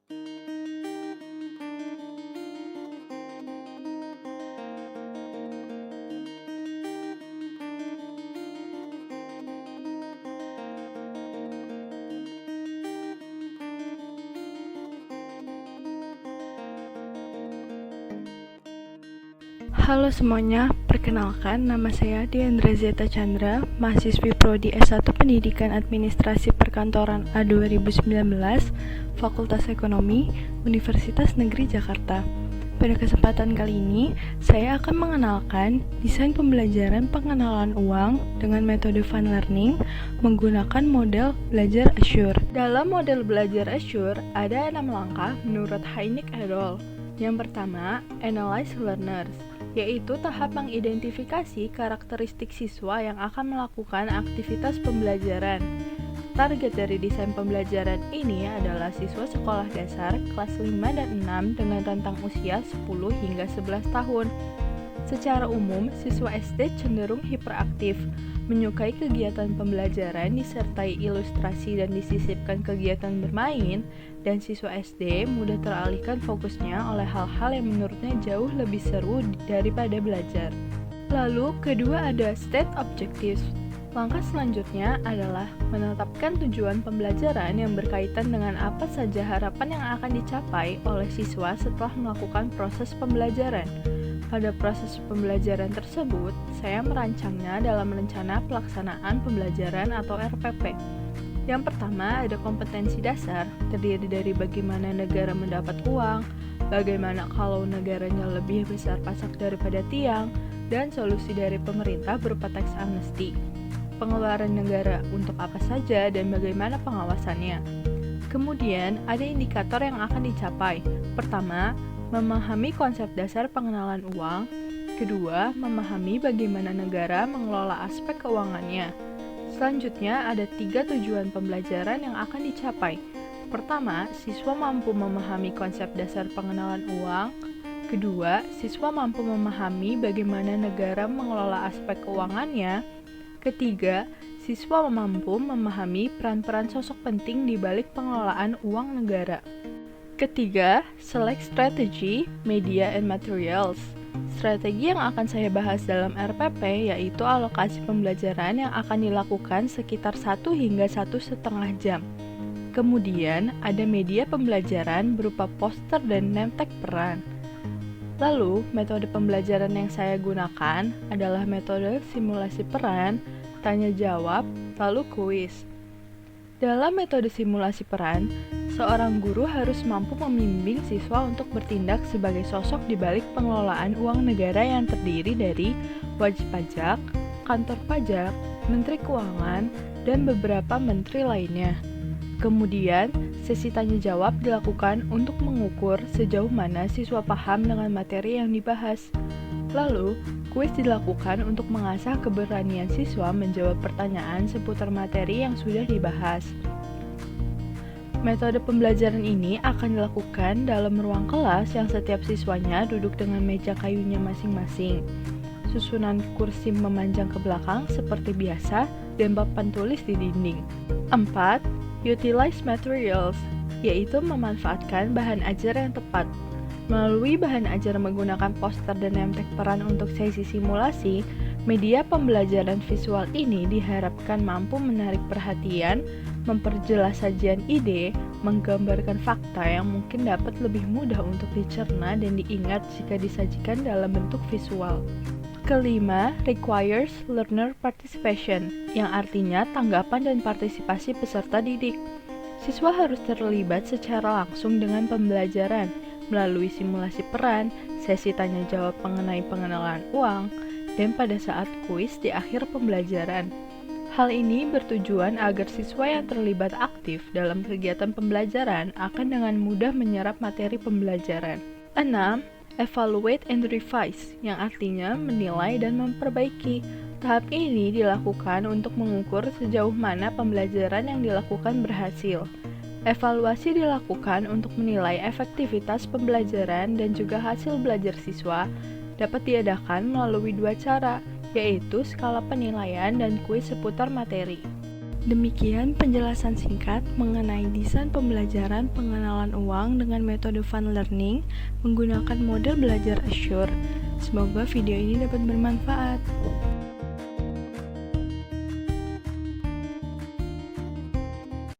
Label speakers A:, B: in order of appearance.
A: Halo semuanya, perkenalkan nama saya Diandra Zeta Chandra, mahasiswi Prodi S1 Pendidikan Administrasi Perkantoran A 2019, Fakultas Ekonomi, Universitas Negeri Jakarta. Pada kesempatan kali ini, saya akan mengenalkan desain pembelajaran pengenalan uang dengan metode fun learning menggunakan model belajar Azure. Dalam model belajar Azure, ada 6 langkah menurut Heineck et al. Yang pertama, analyze learners, yaitu tahap mengidentifikasi karakteristik siswa yang akan melakukan aktivitas pembelajaran. Target dari desain pembelajaran ini adalah siswa sekolah dasar kelas 5 dan 6 dengan rentang usia 10 hingga 11 tahun. Secara umum, siswa SD cenderung hiperaktif, menyukai kegiatan pembelajaran disertai ilustrasi dan disisipkan kegiatan bermain, dan siswa SD mudah teralihkan fokusnya oleh hal-hal yang menurutnya jauh lebih seru daripada belajar. Lalu, kedua ada state objectives. Langkah selanjutnya adalah menetapkan tujuan pembelajaran yang berkaitan dengan apa saja harapan yang akan dicapai oleh siswa setelah melakukan proses pembelajaran. Pada proses pembelajaran tersebut, saya merancangnya dalam rencana pelaksanaan pembelajaran atau RPP. Yang pertama ada kompetensi dasar, terdiri dari bagaimana negara mendapat uang, bagaimana kalau negaranya lebih besar pasak daripada tiang, dan solusi dari pemerintah berupa tax amnesty. Pengeluaran negara untuk apa saja dan bagaimana pengawasannya. Kemudian ada indikator yang akan dicapai. Pertama, memahami konsep dasar pengenalan uang. Kedua, memahami bagaimana negara mengelola aspek keuangannya. Selanjutnya, ada 3 tujuan pembelajaran yang akan dicapai. Pertama, siswa mampu memahami konsep dasar pengenalan uang. Kedua, siswa mampu memahami bagaimana negara mengelola aspek keuangannya. Ketiga, siswa mampu memahami peran-peran sosok penting di balik pengelolaan uang negara. Ketiga, select strategy, media, and materials. Strategi yang akan saya bahas dalam RPP yaitu alokasi pembelajaran yang akan dilakukan sekitar 1 hingga 1,5 jam. Kemudian, ada media pembelajaran berupa poster dan name tag peran. Lalu, metode pembelajaran yang saya gunakan adalah metode simulasi peran, tanya jawab, lalu kuis. Dalam metode simulasi peran, seorang guru harus mampu membimbing siswa untuk bertindak sebagai sosok di balik pengelolaan uang negara yang terdiri dari wajib pajak, kantor pajak, menteri keuangan, dan beberapa menteri lainnya. Kemudian, sesi tanya jawab dilakukan untuk mengukur sejauh mana siswa paham dengan materi yang dibahas. Lalu, kuis dilakukan untuk mengasah keberanian siswa menjawab pertanyaan seputar materi yang sudah dibahas. Metode pembelajaran ini akan dilakukan dalam ruang kelas yang setiap siswanya duduk dengan meja kayunya masing-masing. Susunan kursi memanjang ke belakang seperti biasa dan papan tulis di dinding. 4. Utilize materials, yaitu memanfaatkan bahan ajar yang tepat. Melalui bahan ajar menggunakan poster dan name tag peran untuk sesi simulasi, media pembelajaran visual ini diharapkan mampu menarik perhatian, memperjelas sajian ide, menggambarkan fakta yang mungkin dapat lebih mudah untuk dicerna dan diingat jika disajikan dalam bentuk visual. Kelima, requires learner participation, yang artinya tanggapan dan partisipasi peserta didik. Siswa harus terlibat secara langsung dengan pembelajaran, melalui simulasi peran, sesi tanya jawab mengenai pengenalan uang, dan pada saat kuis di akhir pembelajaran. Hal ini bertujuan agar siswa yang terlibat aktif dalam kegiatan pembelajaran akan dengan mudah menyerap materi pembelajaran. 6. Evaluate and revise, yang artinya menilai dan memperbaiki. Tahap ini dilakukan untuk mengukur sejauh mana pembelajaran yang dilakukan berhasil. Evaluasi dilakukan untuk menilai efektivitas pembelajaran dan juga hasil belajar siswa dapat diadakan melalui 2 cara, yaitu skala penilaian dan kuis seputar materi. Demikian penjelasan singkat mengenai desain pembelajaran pengenalan uang dengan metode fun learning menggunakan model belajar Azure. Semoga video ini dapat bermanfaat.